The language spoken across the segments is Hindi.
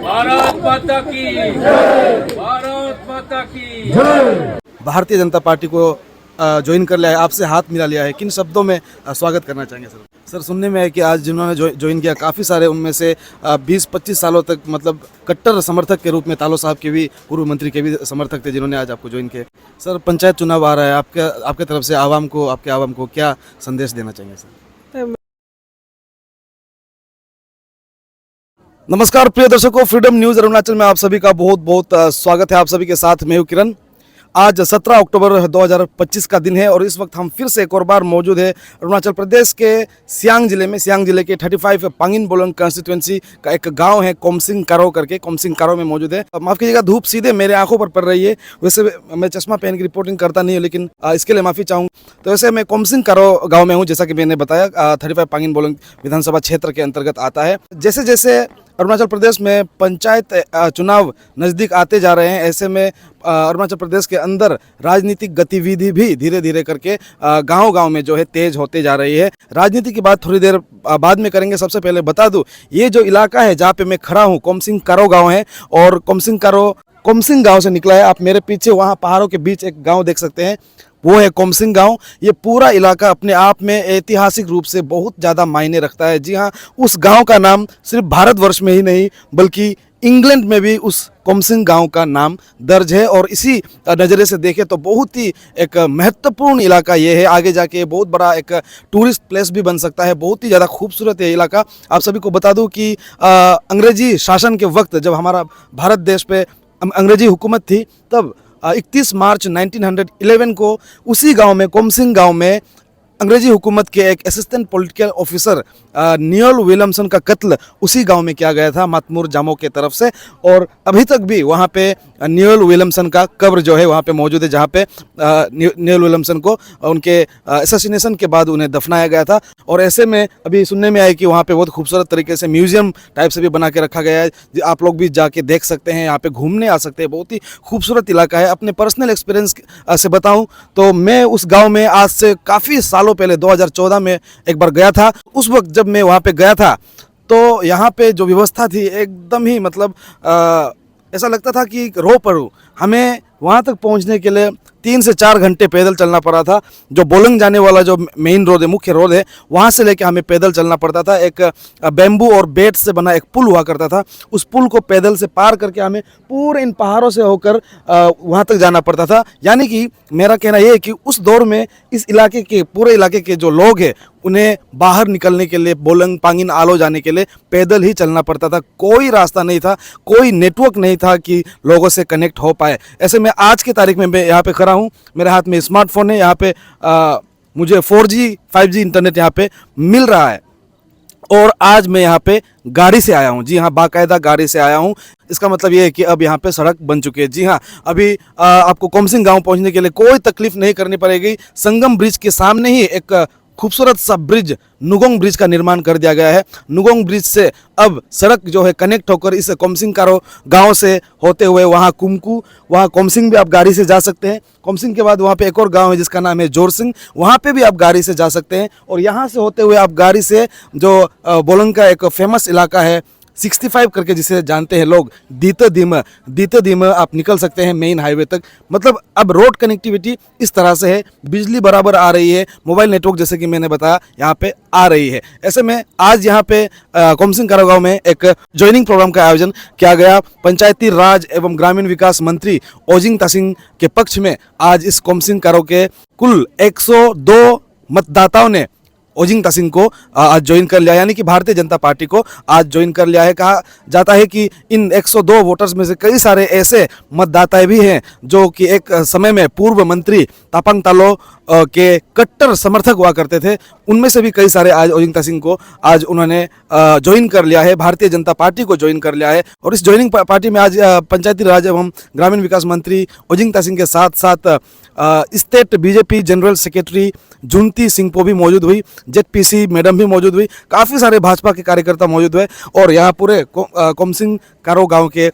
भारत माता की भारत माता की भारतीय जनता पार्टी को ज्वाइन कर लिया है, आपसे हाथ मिला लिया है, किन शब्दों में स्वागत करना चाहेंगे सर? सर, सुनने में है कि आज जिन्होंने ज्वाइन किया काफ़ी सारे उनमें से 20-25 सालों तक मतलब कट्टर समर्थक के रूप में तालो साहब के भी, पूर्व मंत्री के भी समर्थक थे जिन्होंने आज आपको ज्वाइन किया। सर, पंचायत चुनाव आ रहा है, आपके तरफ से आपके आवाम को क्या संदेश देना चाहेंगे सर? नमस्कार प्रिय दर्शकों, फ्रीडम न्यूज़ अरुणाचल में आप सभी का बहुत बहुत स्वागत है। आप सभी के साथ मैं हूं किरण। आज 17 अक्टूबर 2025 का दिन है और इस वक्त हम फिर से एक और बार मौजूद है अरुणाचल प्रदेश के सियांग जिले के 35 पांगिन बोलोंग कंस्टिट्यूएंसी का एक गांव है कोमसिंग कारो करके, कोमसिंग कारो में मौजूद है। माफ़ कीजिएगा, धूप सीधे मेरे आंखों पर पड़ रही है। वैसे मैं चश्मा पहन के रिपोर्टिंग करता नहीं हूँ, लेकिन इसके लिए माफ़ी चाहूँगा। तो वैसे मैं कोमसिंग कारो गाँव में हूँ, जैसा कि मैंने बताया 35 पांगिन बोलोंग विधानसभा क्षेत्र के अंतर्गत आता है। जैसे जैसे अरुणाचल प्रदेश में पंचायत चुनाव नज़दीक आते जा रहे हैं, ऐसे में अरुणाचल प्रदेश के अंदर राजनीतिक गतिविधि भी धीरे धीरे करके गांव-गांव में जो है तेज होते जा रही है। राजनीति की बात थोड़ी देर बाद में करेंगे। सबसे पहले बता दूं, ये जो इलाका है जहां पे मैं खड़ा हूं, कोमसिंग कारो गांव है और कोमसिंग कारो कोमसिंग गांव से निकला है। आप मेरे पीछे वहां पहाड़ों के बीच एक गाँव देख सकते हैं, वो है कोमसिंग गांव। ये पूरा इलाका अपने आप में ऐतिहासिक रूप से बहुत ज़्यादा मायने रखता है। जी हाँ, उस गांव का नाम सिर्फ भारतवर्ष में ही नहीं बल्कि इंग्लैंड में भी उस कोमसिंग गांव का नाम दर्ज है। और इसी नज़रिए से देखें तो बहुत ही एक महत्वपूर्ण इलाका ये है। आगे जाके बहुत बड़ा एक टूरिस्ट प्लेस भी बन सकता है। बहुत ही ज़्यादा खूबसूरत है इलाका। आप सभी को बता दूं कि अंग्रेजी शासन के वक्त जब हमारा भारत देश पे अंग्रेजी हुकूमत थी, तब 31 मार्च 1911 को उसी गांव में, कोमसिंग गांव में, अंग्रेजी हुकूमत के एक assistant political officer nil Williamson का कत्ल उसी गांव में किया गया था मातमुर जामो के तरफ से। और अभी तक भी वहां पे नियल विलियमसन का कब्र जो है वहां पे मौजूद है, जहां पे नियल विलियमसन को उनके असैसिनेशन के बाद उन्हें दफनाया गया था। और ऐसे में अभी सुनने में आया कि वहां पे बहुत खूबसूरत तरीके से म्यूजियम टाइप से भी बना के रखा गया है। आप लोग भी जाके देख सकते हैं, यहाँ पे घूमने आ सकते हैं। बहुत ही खूबसूरत इलाका है। अपने पर्सनल एक्सपीरियंस से बताऊं तो मैं उस गाँव में आज से काफ़ी सालों पहले 2014 में एक बार गया था। उस वक्त जब मैं वहाँ पे गया था तो यहाँ पे जो व्यवस्था थी एकदम ही मतलब ऐसा लगता था कि रो पड़ूं। हमें वहाँ तक पहुँचने के लिए 3 से 4 घंटे पैदल चलना पड़ा था। जो बोलंग जाने वाला जो मेन रोड है, मुख्य रोड है, वहाँ से लेके हमें पैदल चलना पड़ता था। एक बैम्बू और बेट से बना एक पुल हुआ करता था। उस पुल को पैदल से पार करके हमें पूरे इन पहाड़ों से होकर वहाँ तक जाना पड़ता था। यानी कि मेरा कहना यह है कि उस दौर में इस इलाके के, पूरे इलाके के जो लोग हैं, उन्हें बाहर निकलने के लिए, बोलंग पांगिन आलो जाने के लिए पैदल ही चलना पड़ता था। कोई रास्ता नहीं था, कोई नेटवर्क नहीं था कि लोगों से कनेक्ट हो पाए। ऐसे में आज की तारीख में मैं यहाँ पे खड़ा हूँ, मेरे हाथ में स्मार्टफोन है। यहाँ पे मुझे 4G 5G इंटरनेट यहाँ पे मिल रहा है। और आज मैं यहाँ पे गाड़ी से आया हूँ। जी हाँ, बाकायदा गाड़ी से आया हूँ। इसका मतलब ये है कि अब यहाँ पे सड़क बन चुकी है। जी हाँ, अभी आपको कोमसिंग गांव पहुँचने के लिए कोई तकलीफ नहीं करनी पड़ेगी। संगम ब्रिज के सामने ही एक खूबसूरत सा ब्रिज, नुगोंग ब्रिज का निर्माण कर दिया गया है। नुगोंग ब्रिज से अब सड़क जो है कनेक्ट होकर इस कोमसिंग कारो गांव से होते हुए वहाँ कुमकू, वहाँ कोमसिंग भी आप गाड़ी से जा सकते हैं। कोमसिंग के बाद वहाँ पे एक और गांव है जिसका नाम है जोरसिंग, वहाँ पे भी आप गाड़ी से जा सकते हैं। और यहाँ से होते हुए आप गाड़ी से जो बोलंग का एक फेमस इलाका है 65 करके जिसे जानते हैं लोग, दीत आप निकल सकते हैं मेन हाईवे तक। मतलब अब रोड कनेक्टिविटी इस तरह से है, बिजली बराबर आ रही है, मोबाइल नेटवर्क जैसे कि मैंने बताया यहाँ पे आ रही है। ऐसे में आज यहाँ पे कोमसिंग कारो गांव में एक ज्वाइनिंग प्रोग्राम का आयोजन किया गया। पंचायती राज एवं ग्रामीण विकास मंत्री ओजिंग तासिंग के पक्ष में आज इस कोमसिंग कारो के कुल 102 मतदाताओं ने ओजिंग तासिंग को आज ज्वाइन कर लिया, यानी कि भारतीय जनता पार्टी को आज ज्वाइन कर लिया है। कहा जाता है कि इन 102 वोटर्स में से कई सारे ऐसे मतदाता भी हैं जो कि एक समय में पूर्व मंत्री तापंग तालो के कट्टर समर्थक हुआ करते थे। उनमें से भी कई सारे आज ओजिंग तासिंग को आज उन्होंने ज्वाइन कर लिया है, भारतीय जनता पार्टी को ज्वाइन कर लिया है। और इस ज्वाइनिंग पार्टी में आज पंचायती राज एवं ग्रामीण विकास मंत्री ओजिंग तासिंग के साथ साथ state BJP general secretary Junti Singh भी मौजूद हुई, जेडपीसी मैडम भी मौजूद हुई, काफ़ी सारे भाजपा के कार्यकर्ता मौजूद हुए। और यहाँ पूरे कोमसिंग कारो गांव के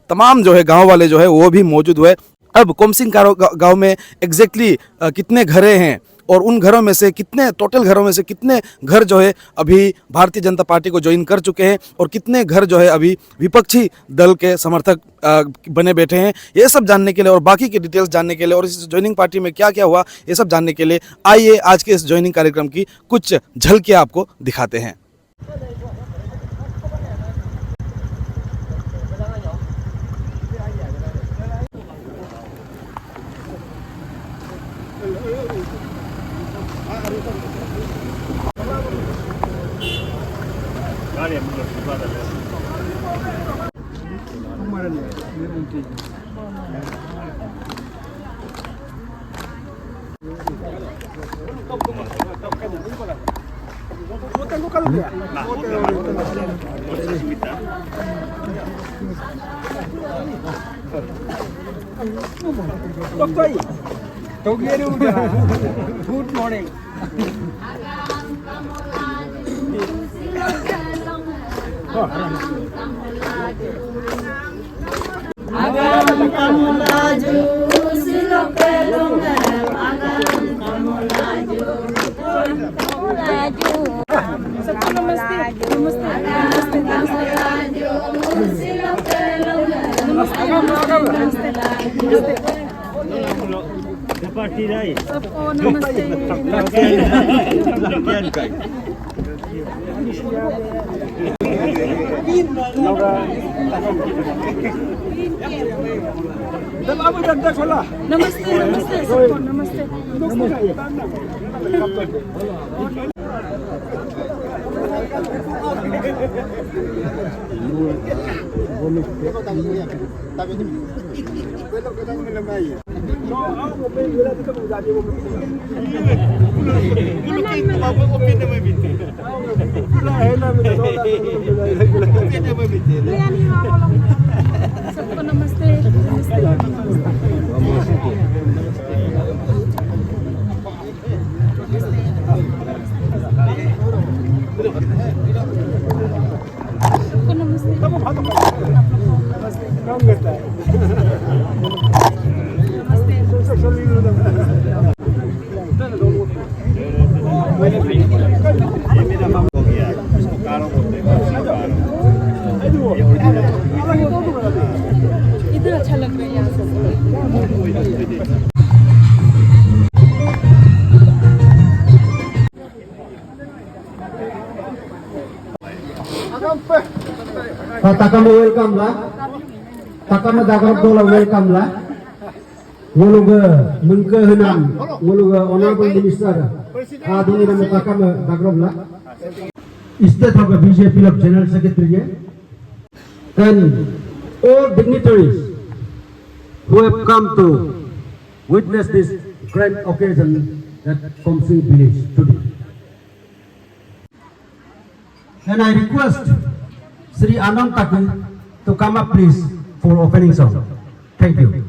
तमाम जो है गांव वाले जो है वो भी मौजूद हुए। अब कोमसिंग कारो गांव में एग्जैक्टली कितने घरे हैं और उन घरों में से कितने, टोटल घरों में से कितने घर जो है अभी भारतीय जनता पार्टी को ज्वाइन कर चुके हैं और कितने घर जो है अभी विपक्षी दल के समर्थक बने बैठे हैं, ये सब जानने के लिए और बाकी की डिटेल्स जानने के लिए और इस ज्वाइनिंग पार्टी में क्या क्या हुआ ये सब जानने के लिए आइए आज के इस ज्वाइनिंग कार्यक्रम की कुछ झलकियां आपको दिखाते हैं। Good morning. Agam kamu laju, silok pelongan. Agam kamu laju, laju. Namaste, namaste, namaste, laju, silok pelongan. Namaste, namaste. Party rai. Sabko namaste. Namaste, namaste, sabko namaste. Sabko namaste, इधर अच्छा लग रहा है यहाँ से। Takama welcome lah, takama dagrab dola welcome lah. Nguluga mengke henam, nguluga honorable minister, adungi nama takama dagrab lah. State of the BJP of General Secretary and all dignitaries who have come to witness this grand occasion at Komsing village today. And I request Sri Anand Thakur to come up please for opening song. Thank you.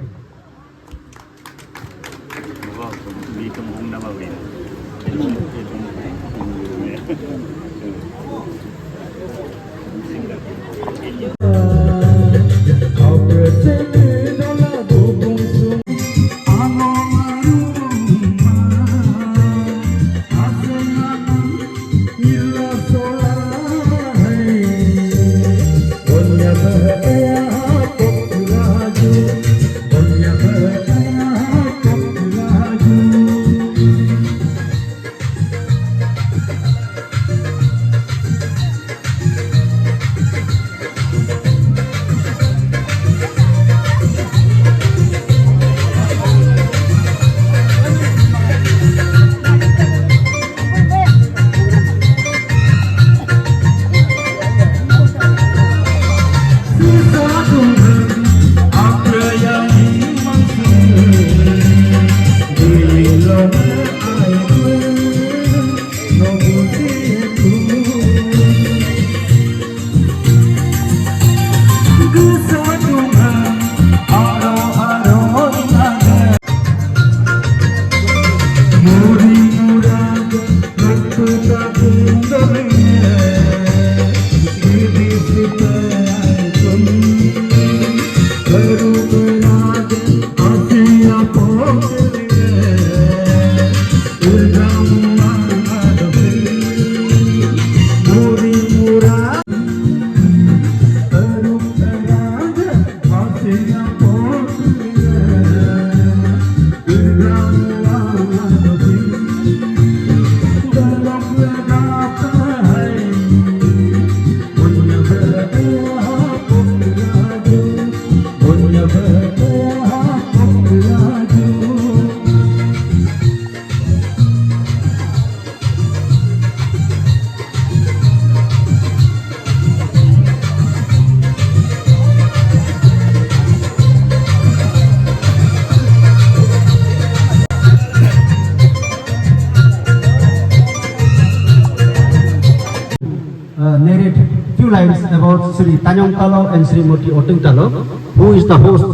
few lines about Sri Tanyong Talo and Sri Moti Oting Talo, who is the host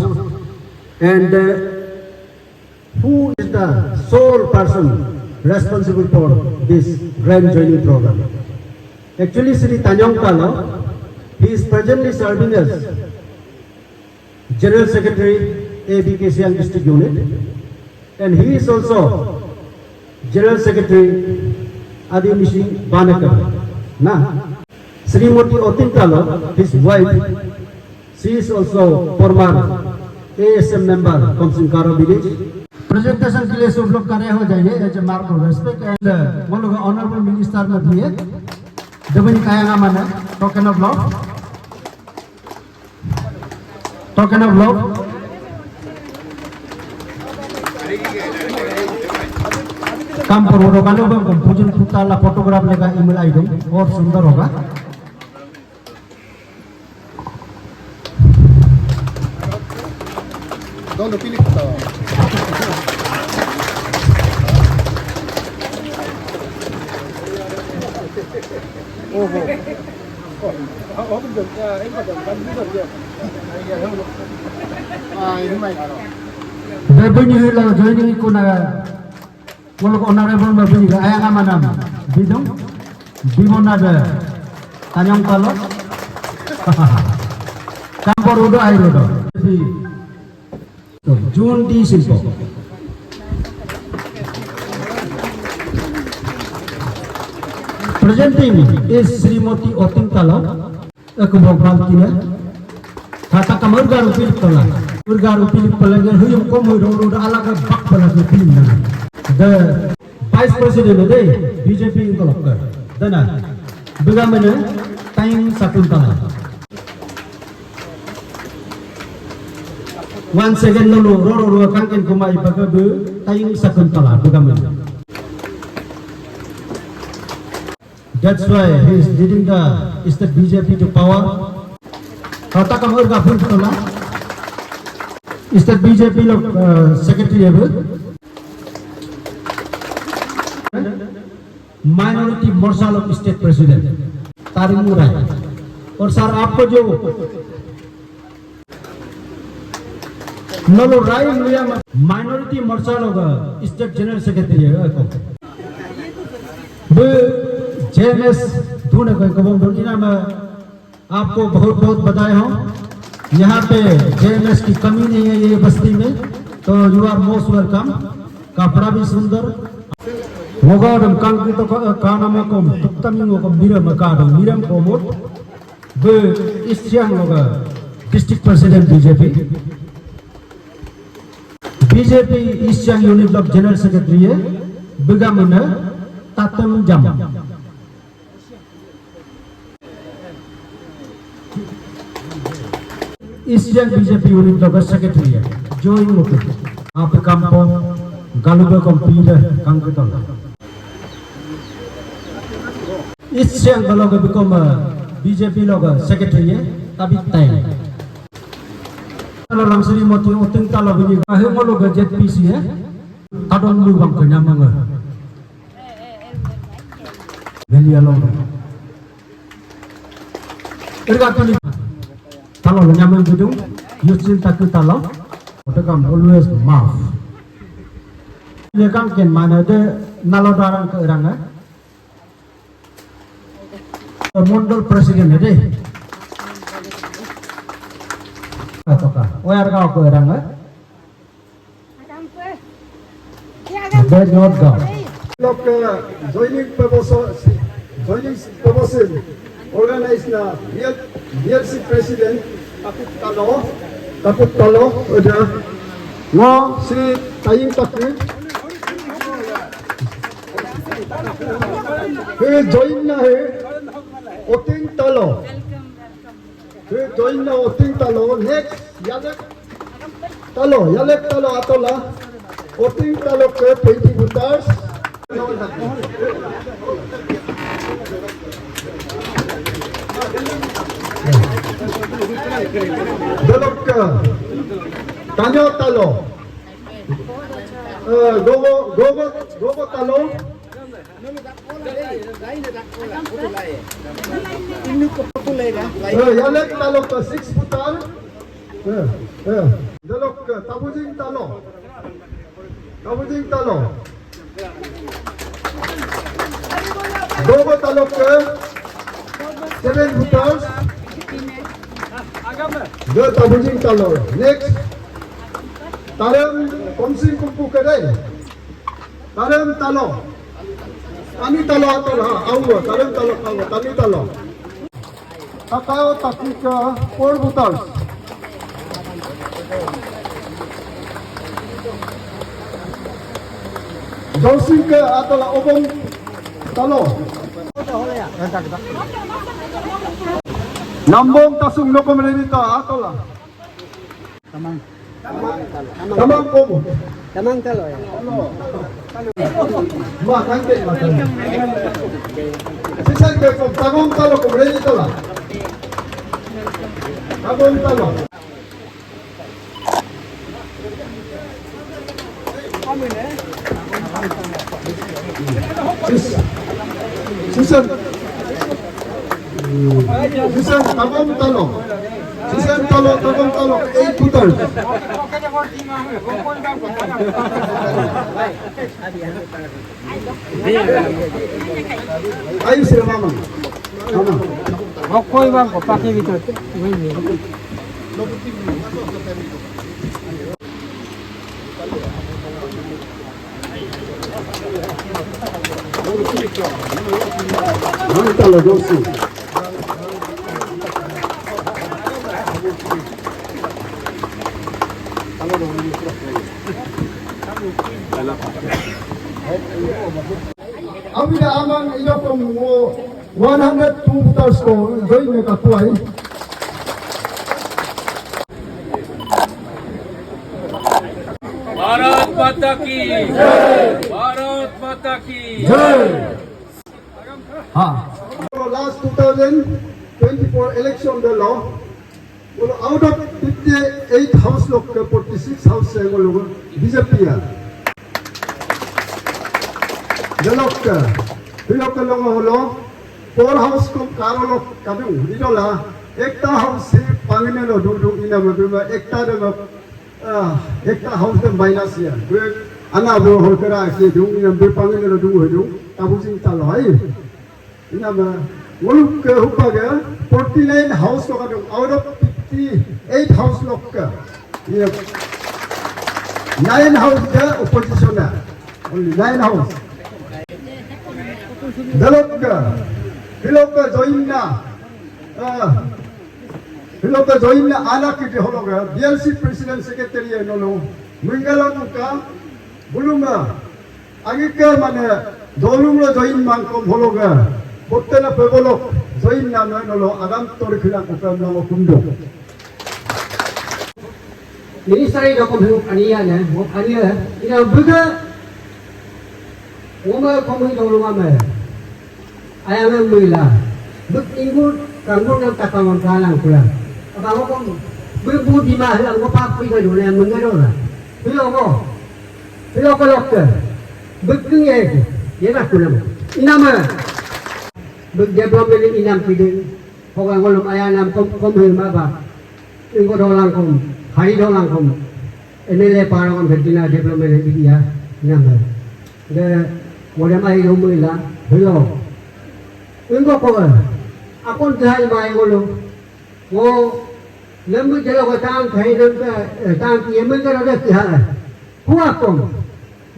and who is the sole person responsible for this grand joining program. Actually, Sri Tanyong Talo, he is presently serving as General Secretary ABKCL District Unit, and he is also General Secretary Adi Mishing Banakar. Now, Srimati Oting Talo, his wife, she is also former ASM member from Sinkara village. Presentation के लिए सब लोग खड़े हो जाइए as a mark of respect and वो लोग honorable minister में भी है Devin Kayanga mana token of love काम पर होगा ना बम पूजन पुताला फोटोग्राफ लेगा ईमेल आईडी और सुंदर होगा ¿Dónde Filipe? Berbunyi hilang joining kuna walau honorable berbunyi ayang amanam bidung bimona ada Tanyong Talo campur udah air udah June di Simpo presenting is Srimati Oting Talo ekubokal kina kata kamar garu pilih tola Urgaru pilih pelanggan huyung komu roda alaga bak pelanggan pilih nana. The Vice President ada BJP intelokter. Dana, bagaimana time Sakuntala. One second dulu, roda kangken kumai bagaimana time Sakuntala bagaimana. That's why he is leading the state BJP to power. Kata kamar gafur tola. State BJP secretary है minority Morcha of state president Tarimu Rai और सर आपको जो नलो राय मिला minority Morcha of state general secretary है वो जेएमएस ढूंढे कोई कबूल ढूंढना मैं आपको बहुत बहुत बधाई हूँ यहाँ पे जेएमएस की कमी नहीं है ये बस्ती में तो यू आर मोस्ट वेलकम कपड़ा भी सुंदर होगा और कांकी तो काना में कम तुक्तमिंग को मिरम काडो मिरम को मोट बे इस्चियांग लोगा डिस्ट्रिक्ट प्रेसिडेंट बीजेपी इस्चियांग यूनिट ऑफ जनरल सेक्रेटरी है बिगामना तातम जम Eastern BJP unit local secretary है जो इन लोग आप काम को गालुबे कंप्यूटर काम करता है Eastern लोग बिकम BJP local secretary है तभी तय kalau langsung di motor oting talo bunyi akhir malu gadget PC है kadon lu bang kena manga belia logo ergatuli Talo nyaman gedung, Yusin takut talo, otakam always maaf. Lekang ken mana ada nalodaran ke orang Mondol presiden ada. Atokah, oyar kau ke orang They not go. Look, joining purpose organized na BLC President Kaput Talo udah ngo Sri Taying Takri join na hai Oting Talo join na Oting Talo next Yalek Talo atola Oting Talo ke 20 voters Dalok Tanyo Talo Gogo Talo Yalek talok ke 6 putar. Dalok ke tabujing talok. Tabujing talok. Dogo talok ke 7 putar. The tabujing talok. Next. Taram komsing kumpu kedai. Taram talok. Tani talok atol ha. Awa. Taram talok awa. Tani talok. Kakao takika 4 putar. Josing ke atol obong talok. Nambong tasung loko menita atol lah. Tamang komo. Tamang talo ya. Ma kante ma kante. Sisan ke kom tagong talo ko menita lah. Tagong talo. Sisan tagong talo. Sisan talo tagong talo 8 putar. Ayo sila mama. Mama. Kokoy bang ko pakai gitu. Mana talo Josi? Abida amang ilo kong 102 putars ko, join me kakuay. Bharat माता की जय, भारत माता की Last 2024 election the law, well, out of 58 house look, 46 house BJP. The lock, holo, 4 house kom karolok kadu, idola, ekta house panginelo dudu ina mabima, ekta house dem minus ya. Ana bo holkara si dung ina panginelo du tabusing taloi. Ina ma Woluk hupaga 49 house lock out of 58 house lock. 9 house the opposition only 9 house. Hilok join na anak kiti hologa BLC President Secretary nolo Minggalan ka bulunga agika mane dolumlo join mangkom hologa bottena pegolok join na nolo agam tor khilang ukam nolo kundo Ministry dokum ania ne, ania ina buka ngoma komun dolunga me. Ayam mula, buk ingut kanggut yang takaman kalang pula. Apa kau berbu di mana? Aku pakai kau dulu yang mengadola. Bila kau lokal, buk ni ye nak pula. Inama, buk dia belum beli inam pidin. Pokok kalau ayah nam kom hilma ba, ingut dolang kom, hari dolang kom. Ini le parang Virginia dia belum beli dia inama. Dia boleh mai rumah bila. Enggak kau, aku dah mai ngolo. Wo, lembu jelo kau tang kai lembu tang kiam mereka ada tiada. Kuat kau,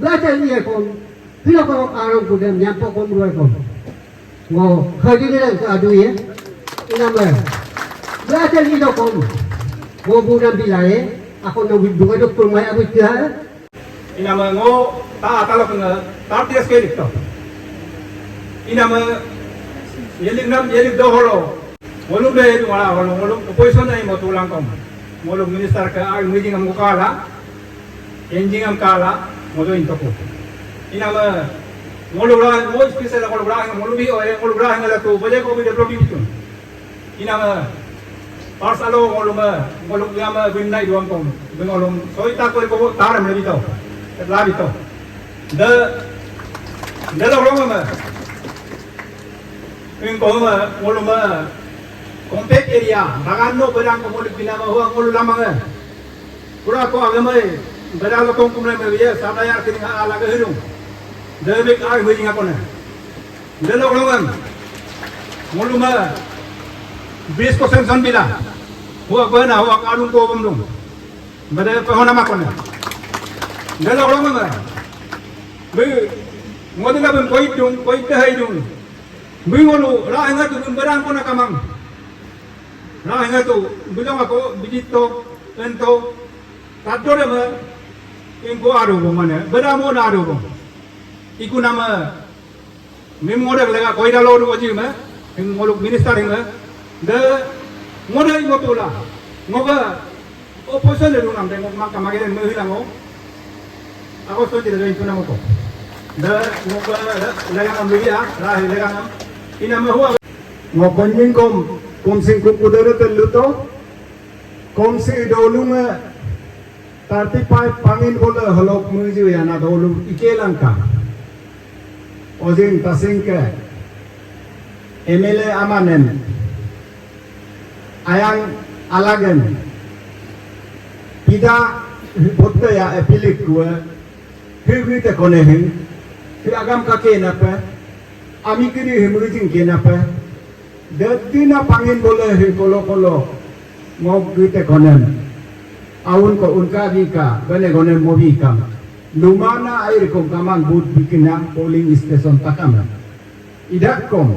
belajar ni kau. Bila kau arang kau dem nyampak kau dua kau. Wo, kerja ni dah adu ya. Inama, belajar ni kau. Wo bukan bilai, aku nak buka doktor mai abu tiada. Inama ngo ta kalau kena tarti sekali tu. Inama yelik doholo. Walau dah itu malah walau opposition ni mau tulang kom. Walau minister ke meeting am kala, engine am kala, mau tu intoku. Inama walau lah, mau spesial walau lah, walau lah ngala tu, boleh kau boleh develop itu. Inama pas alo walau yama bindai doang kom. Walau soita kau taram lebih tahu. Labi to. The orang mah Ingko ngulu compact area bagan no berang ko ngulu pina ma huang ngulu lamang pura ko agamai berang ko kumle me ye sadaya kin ala ga hirung debik ai hui nga kone delo kolongan ngulu ma 20% san bila huwa bana huwa kalung ko bumdum bade ko hona ma kone delo kolongan be ngodila ben koi te hai dung be ngulu ra nga tu berang ko na kamang ra nga tu bilang ako bijito ento tadore ma ingko aru bo mane beramo na aru bo iku nama memori lega koi da loru aji ma ing ngoluk minister ing de ngode ngotula ngoga opposition le runam de ngok makam ageren me hilango ako so ti de tuna moko de ngoga lega nam liya ra lega nam ina ma huwa ngokonyin kom sing kum kudere teluto kom si dolunga 35 pangin bola halok muji yana dolum ikelanka ozin tasingke MLA amanen ayang alagen pida botte ya epilik gua hewite konehin fi agam kake napa ami kiri hemujing ke napa detina pangin bola he kolo ngok gite konen aun ko unka bika bene konen mobi kam lumana air ko kamang bud bikina polling station takam idak kom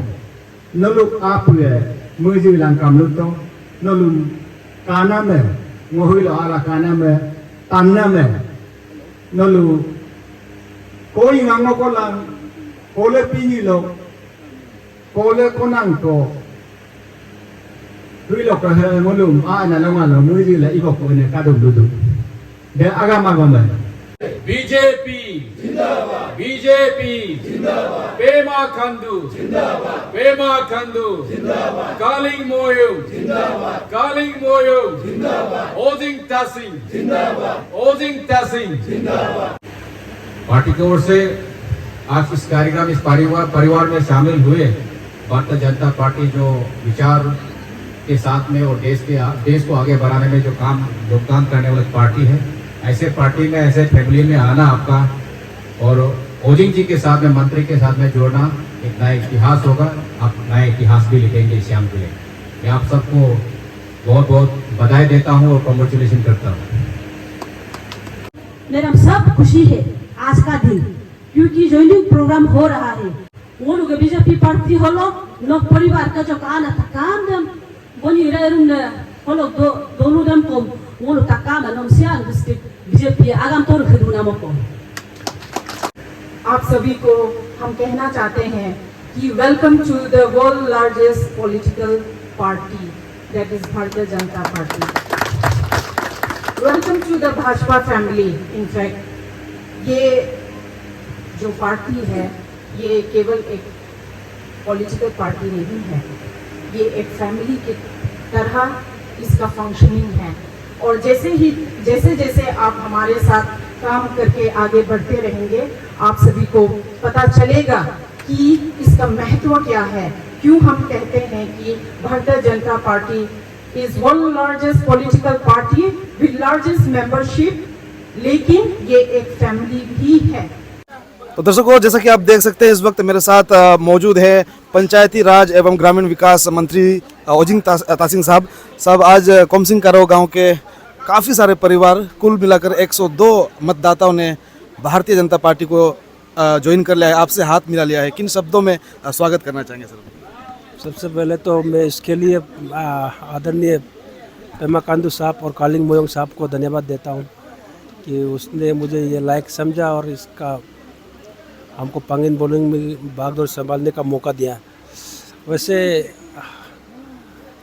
noluk apue muji langkam luto nolun kaname ngohilo ala kaname taname nolu koi ngango kolang kole pinilo kole konangko huilo ka he ngolum ana langalo muji la ibok ne kadum dudu de agama gombe BJP जिंदाबाद BJP जिंदाबाद पेमा खंडू जिंदाबाद पेमा खंडू जिंदाबाद कालिंग मोयो जिंदाबाद ओजिंग तासिंग जिंदाबाद पार्टी की ओर से आज इस कार्यक्रम इस परिवार में शामिल हुए भारतीय जनता पार्टी जो विचार के साथ में और देश को आगे बढ़ाने में जो योगदान करने वाली पार्टी है ऐसे पार्टी में ऐसे फैमिली में आना आपका और ओजिंग जी के साथ में मंत्री के साथ में जोड़ना एक नया इतिहास होगा। आप नया इतिहास भी लिखेंगे श्याम के लिए। मैं आप सबको बहुत बहुत बधाई देता हूँ और कॉन्ग्रेचुलेशन करता हूँ। मेरा सब खुशी है आज का दिन क्योंकि ज्वाइनिंग प्रोग्राम हो रहा है। वो लोग बीजेपी पार्टी हो लोग परिवार का जो काना था काम दम बनी रहे दोनों दम को वो लोग काम है नमस्यान बीजेपी आगाम तौर खरीदना मको। आप सभी को हम कहना चाहते हैं कि welcome to the world largest political party that is Bharatiya Janata Party. Welcome to the Bhajpa family. In fact ये जो पार्टी है ये केवल एक पॉलिटिकल पार्टी नहीं है, ये एक फैमिली की तरह इसका फंक्शनिंग है। और जैसे आप हमारे साथ काम करके आगे बढ़ते रहेंगे आप सभी को पता चलेगा कि इसका महत्व क्या है। क्यों हम कहते हैं कि भारतीय Janata party is world largest political party with largest membership, लेकिन ये एक फैमिली भी है। तो दर्शकों, जैसा कि आप देख सकते हैं इस वक्त मेरे साथ मौजूद है पंचायती राज एवं ग्रामीण विकास मंत्री ओजिंग तासिंग साहब आज कोमसिंग कारो गांव के काफ़ी सारे परिवार कुल मिलाकर 102 मतदाताओं ने भारतीय जनता पार्टी को ज्वाइन कर लिया है, आपसे हाथ मिला लिया है। किन शब्दों में स्वागत करना चाहेंगे सर? सबसे पहले तो मैं इसके लिए आदरणीय पेमा खांडू साहब और कालिंग मोयोंग साहब को धन्यवाद देता हूँ कि उसने मुझे ये लायक समझा और इसका हमको पांगिन बोलिंग में भागदौड़ संभालने का मौका दिया। वैसे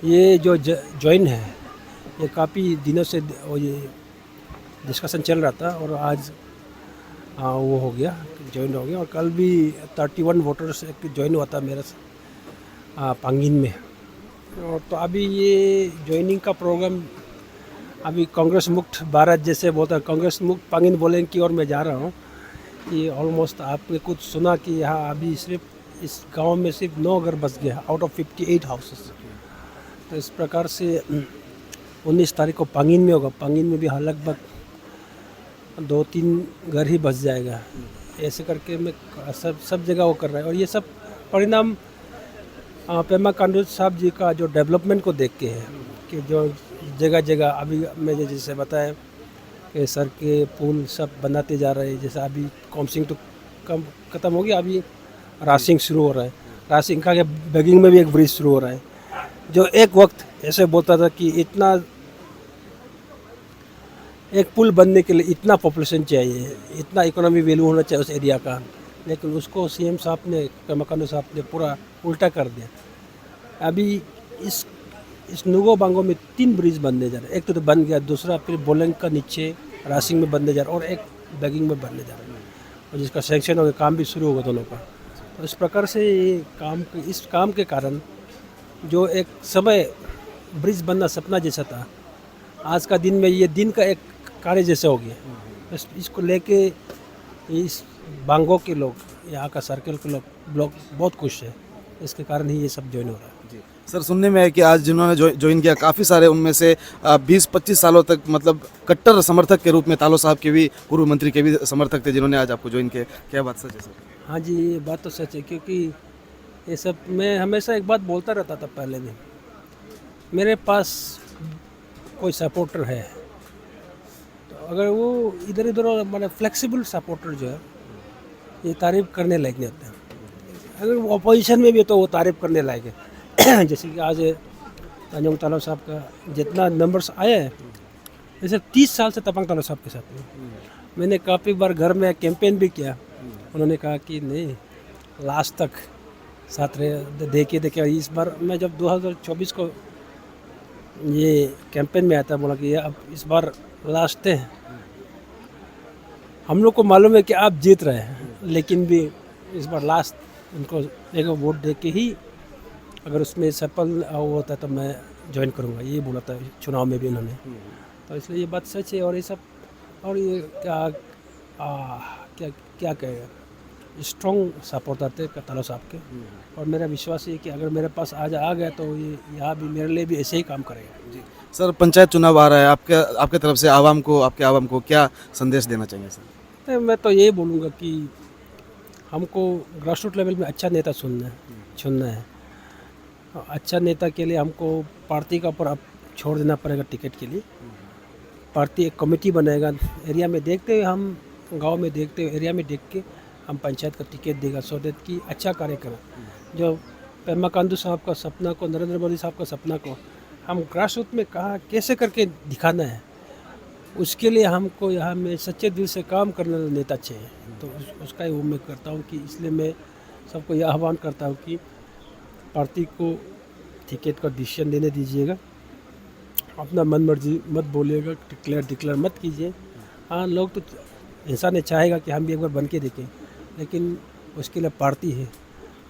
ये जो ज्वाइन है ये काफ़ी दिनों से ये डिस्कशन चल रहा था और आज वो हो गया, ज्वाइन हो गया। और कल भी 31 वोटर्स ज्वाइन हुआ था मेरा पांगिन में। और तो अभी ये ज्वाइनिंग का प्रोग्राम अभी कांग्रेस मुक्त भारत जैसे बोलता है, कांग्रेस मुक्त पांगिन बोलेंगे की ओर मैं जा रहा हूँ। ये ऑलमोस्ट आपने कुछ सुना कि यहाँ अभी सिर्फ इस गांव में सिर्फ 9 घर बस गया आउट ऑफ 58 हाउसेस। तो इस प्रकार से 19 तारीख को पांगिन में होगा, पांगिन में भी लगभग 2-3 घर ही बस जाएगा। ऐसे करके मैं सब जगह वो कर रहा है। और ये सब परिणाम पेमा खांडू साहब जी का जो डेवलपमेंट को देख के है कि जो जगह जगह अभी मैंने जैसे बताया कि सड़कें पुल सब बनाते जा रहे हैं। जैसे अभी कॉमसिंग तो कम ख़त्म हो गया, अभी रासिंग शुरू हो रहा है। रासिंग का बेगिंग में भी एक ब्रिज शुरू हो रहा है। जो एक वक्त ऐसे बोलता था कि इतना एक पुल बनने के लिए इतना पॉपुलेशन चाहिए, इतना इकोनॉमी वैल्यू होना चाहिए उस एरिया का, लेकिन उसको सीएम साहब ने, पेमा खांडू साहब ने पूरा उल्टा कर दिया। अभी इस नुगो बांगो में 3 ब्रिज बनने जा रहे हैं। एक तो बन गया, दूसरा फिर बोलेंग का नीचे रासिंग में बनने जा रहा है, और एक बेगिंग में बनने जा रहा है, और जिसका सेंक्शन हो गया, काम भी शुरू होगा दोनों का। तो इस प्रकार से इस काम के कारण जो एक समय ब्रिज बनना सपना जैसा था, आज का दिन में ये दिन का एक कार्य जैसे हो गया। इसको लेके इस बांगो के लोग, यहाँ का सर्कल के लोग बहुत खुश है। इसके कारण ही ये सब ज्वाइन हो रहा है। सर, सुनने में है कि आज जिन्होंने ज्वाइन किया काफ़ी सारे उनमें से 20-25 सालों तक मतलब कट्टर समर्थक के रूप में तालो साहब के भी, पूर्व मंत्री के भी समर्थक थे, जिन्होंने आज आपको ज्वाइन किया। क्या बात सच है सर? हाँ जी, ये बात तो सच है, क्योंकि ये सब मैं हमेशा एक बात बोलता रहता था पहले भी, मेरे पास कोई सपोर्टर है तो अगर वो इधर उधर मतलब फ्लेक्सिबल सपोर्टर जो है ये तारीफ़ करने लायक नहीं होता है। अगर वो अपोजिशन में भी तो वो तारीफ़ करने लायक है। जैसे कि आज तंजोंग तालो साहब का जितना नंबर्स आया है, जैसे 30 साल से तपंग तालो साहब के साथ में मैंने काफ़ी बार घर में कैंपेन भी किया। उन्होंने कहा कि नहीं, लास्ट तक साथ रहे, देखे। इस बार मैं जब 2024 को ये कैंपेन में आया था, बोला कि ये अब इस बार लास्ट है, हम लोग को मालूम है कि आप जीत रहे हैं, लेकिन भी इस बार लास्ट उनको एक वोट दे के ही अगर उसमें सफल होता तो मैं ज्वाइन करूँगा, ये बोला था चुनाव में भी उन्होंने। तो इसलिए ये बात सच है। और ये सब, और ये क्या कहेगा, स्ट्रॉन्ग सपोर्टर थे तालो साहब के। और मेरा विश्वास है कि अगर मेरे पास आज आ गया तो ये यहाँ भी मेरे लिए भी ऐसे ही काम करेगा। जी सर, पंचायत चुनाव आ रहा है, आपके तरफ से आवाम को, आपके आवाम को क्या संदेश देना चाहिए सर? मैं तो यही बोलूँगा कि हमको ग्रास रूट लेवल में अच्छा नेता चुनना है। अच्छा नेता के लिए हमको पार्टी का ऊपर अब छोड़ देना पड़ेगा टिकट के लिए। पार्टी एक कमेटी बनाएगा, एरिया में देखते हुए, हम गांव में देखते हुए, एरिया में देख के हम पंचायत का टिकट देगा, सो दैट कि अच्छा कार्य करें। जो पेमा खांडू साहब का सपना को, नरेंद्र मोदी साहब का सपना को हम ग्रास रूट में कहाँ कैसे करके दिखाना है, उसके लिए हमको यहाँ में सच्चे दिल से काम करने वाला नेता चाहिए। तो उसका ही मैं करता हूँ कि इसलिए मैं सबको यह आह्वान करता हूँ कि पार्टी को टिकट का डिसीजन देने दीजिएगा, अपना मन मर्जी मत बोलिएगा, डिक्लेयर मत कीजिए। हाँ, लोग तो इंसान चाहेगा कि हम भी एक बार बन के देखें, लेकिन उसके लिए पार्टी है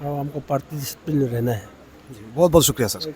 और हमको पार्टी डिसिप्लिन रहना है। बहुत बहुत शुक्रिया सर।